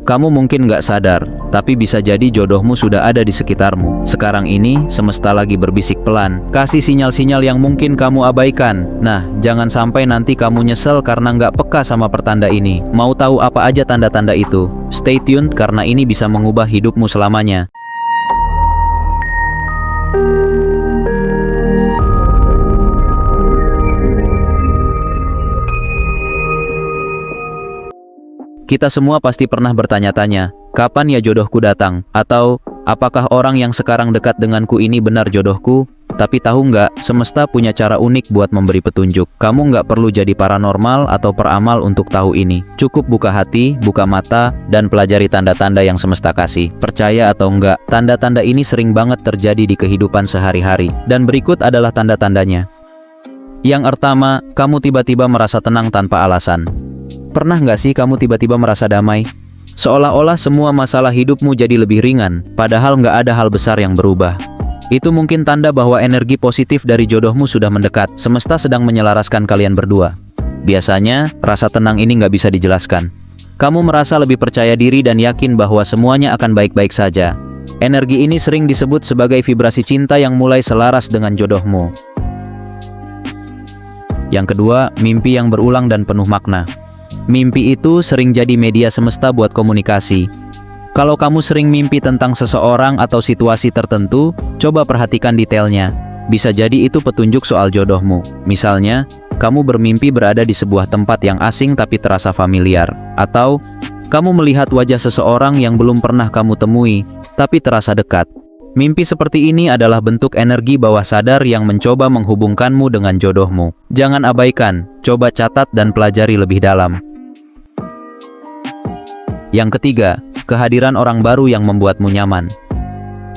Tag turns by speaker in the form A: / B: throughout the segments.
A: Kamu mungkin nggak sadar, tapi bisa jadi jodohmu sudah ada di sekitarmu. Sekarang ini, semesta lagi berbisik pelan, kasih sinyal-sinyal yang mungkin kamu abaikan. Nah, jangan sampai nanti kamu nyesel karena nggak peka sama pertanda ini. Mau tahu apa aja tanda-tanda itu? Stay tuned karena ini bisa mengubah hidupmu selamanya. Kita semua pasti pernah bertanya-tanya, kapan ya jodohku datang? Atau, apakah orang yang sekarang dekat denganku ini benar jodohku? Tapi tahu nggak, semesta punya cara unik buat memberi petunjuk. Kamu nggak perlu jadi paranormal atau peramal untuk tahu ini. Cukup buka hati, buka mata, dan pelajari tanda-tanda yang semesta kasih. Percaya atau enggak, tanda-tanda ini sering banget terjadi di kehidupan sehari-hari. Dan berikut adalah tanda-tandanya. Yang pertama, kamu tiba-tiba merasa tenang tanpa alasan. Pernah nggak sih kamu tiba-tiba merasa damai? Seolah-olah semua masalah hidupmu jadi lebih ringan, padahal nggak ada hal besar yang berubah. Itu mungkin tanda bahwa energi positif dari jodohmu sudah mendekat. Semesta sedang menyelaraskan kalian berdua. Biasanya, rasa tenang ini nggak bisa dijelaskan. Kamu merasa lebih percaya diri dan yakin bahwa semuanya akan baik-baik saja. Energi ini sering disebut sebagai vibrasi cinta yang mulai selaras dengan jodohmu. Yang kedua, mimpi yang berulang dan penuh makna. Mimpi itu sering jadi media semesta buat komunikasi. Kalau kamu sering mimpi tentang seseorang atau situasi tertentu, coba perhatikan detailnya. Bisa jadi itu petunjuk soal jodohmu. Misalnya, kamu bermimpi berada di sebuah tempat yang asing tapi terasa familiar. Atau, kamu melihat wajah seseorang yang belum pernah kamu temui, tapi terasa dekat. Mimpi seperti ini adalah bentuk energi bawah sadar yang mencoba menghubungkanmu dengan jodohmu. Jangan abaikan, coba catat dan pelajari lebih dalam. Yang ketiga, kehadiran orang baru yang membuatmu nyaman.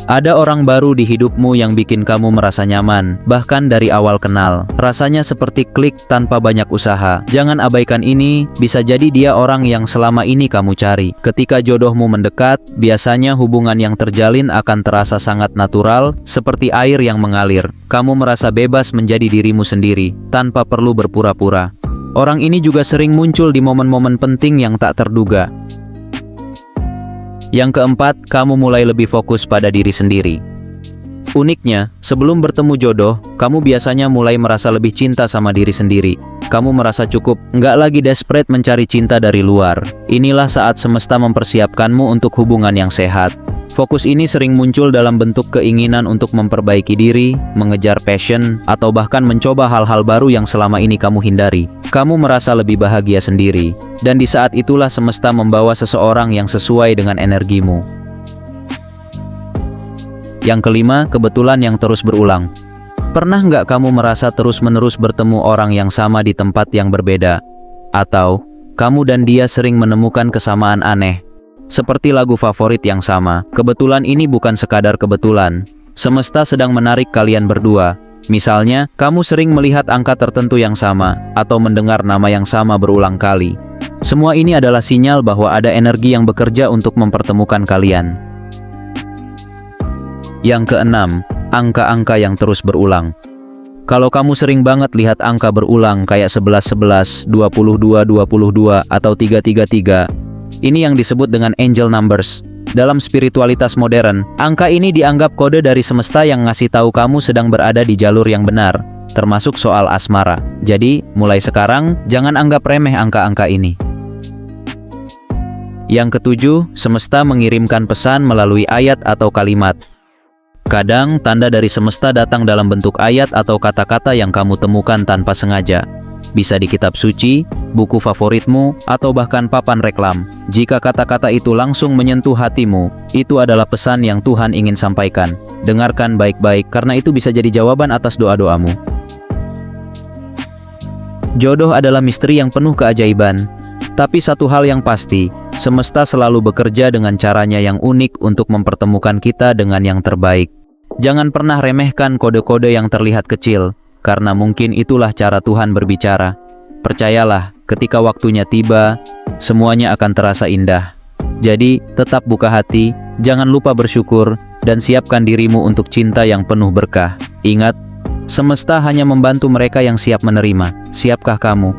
A: Ada orang baru di hidupmu yang bikin kamu merasa nyaman, bahkan dari awal kenal. Rasanya seperti klik tanpa banyak usaha. Jangan abaikan ini, bisa jadi dia orang yang selama ini kamu cari. Ketika jodohmu mendekat, biasanya hubungan yang terjalin akan terasa sangat natural, seperti air yang mengalir. Kamu merasa bebas menjadi dirimu sendiri, tanpa perlu berpura-pura. Orang ini juga sering muncul di momen-momen penting yang tak terduga. Yang keempat, kamu mulai lebih fokus pada diri sendiri. Uniknya, sebelum bertemu jodoh, kamu biasanya mulai merasa lebih cinta sama diri sendiri. Kamu merasa cukup, nggak lagi desperate mencari cinta dari luar. Inilah saat semesta mempersiapkanmu untuk hubungan yang sehat. Fokus ini sering muncul dalam bentuk keinginan untuk memperbaiki diri, mengejar passion, atau bahkan mencoba hal-hal baru yang selama ini kamu hindari. Kamu merasa lebih bahagia sendiri, dan di saat itulah semesta membawa seseorang yang sesuai dengan energimu. Yang kelima, kebetulan yang terus berulang. Pernah nggak kamu merasa terus-menerus bertemu orang yang sama di tempat yang berbeda? Atau, kamu dan dia sering menemukan kesamaan aneh? Seperti lagu favorit yang sama. Kebetulan ini bukan sekadar kebetulan. Semesta sedang menarik kalian berdua. Misalnya, kamu sering melihat angka tertentu yang sama, atau mendengar nama yang sama berulang kali. Semua ini adalah sinyal bahwa ada energi yang bekerja untuk mempertemukan kalian. Yang keenam, angka-angka yang terus berulang. Kalau kamu sering banget lihat angka berulang kayak 11-11, 22-22, atau 333, ini yang disebut dengan angel numbers. Dalam spiritualitas modern, angka ini dianggap kode dari semesta yang ngasih tahu kamu sedang berada di jalur yang benar, termasuk soal asmara. Jadi, mulai sekarang, jangan anggap remeh angka-angka ini. Yang ketujuh, semesta mengirimkan pesan melalui ayat atau kalimat. Kadang, tanda dari semesta datang dalam bentuk ayat atau kata-kata yang kamu temukan tanpa sengaja. Bisa di kitab suci, buku favoritmu, atau bahkan papan reklam. Jika kata-kata itu langsung menyentuh hatimu, itu adalah pesan yang Tuhan ingin sampaikan. Dengarkan baik-baik, karena itu bisa jadi jawaban atas doa-doamu. Jodoh adalah misteri yang penuh keajaiban. Tapi satu hal yang pasti, semesta selalu bekerja dengan caranya yang unik untuk mempertemukan kita dengan yang terbaik. Jangan pernah remehkan kode-kode yang terlihat kecil, karena mungkin itulah cara Tuhan berbicara. Percayalah, ketika waktunya tiba, semuanya akan terasa indah. Jadi, tetap buka hati, jangan lupa bersyukur, dan siapkan dirimu untuk cinta yang penuh berkah. Ingat, semesta hanya membantu mereka yang siap menerima. Siapkah kamu?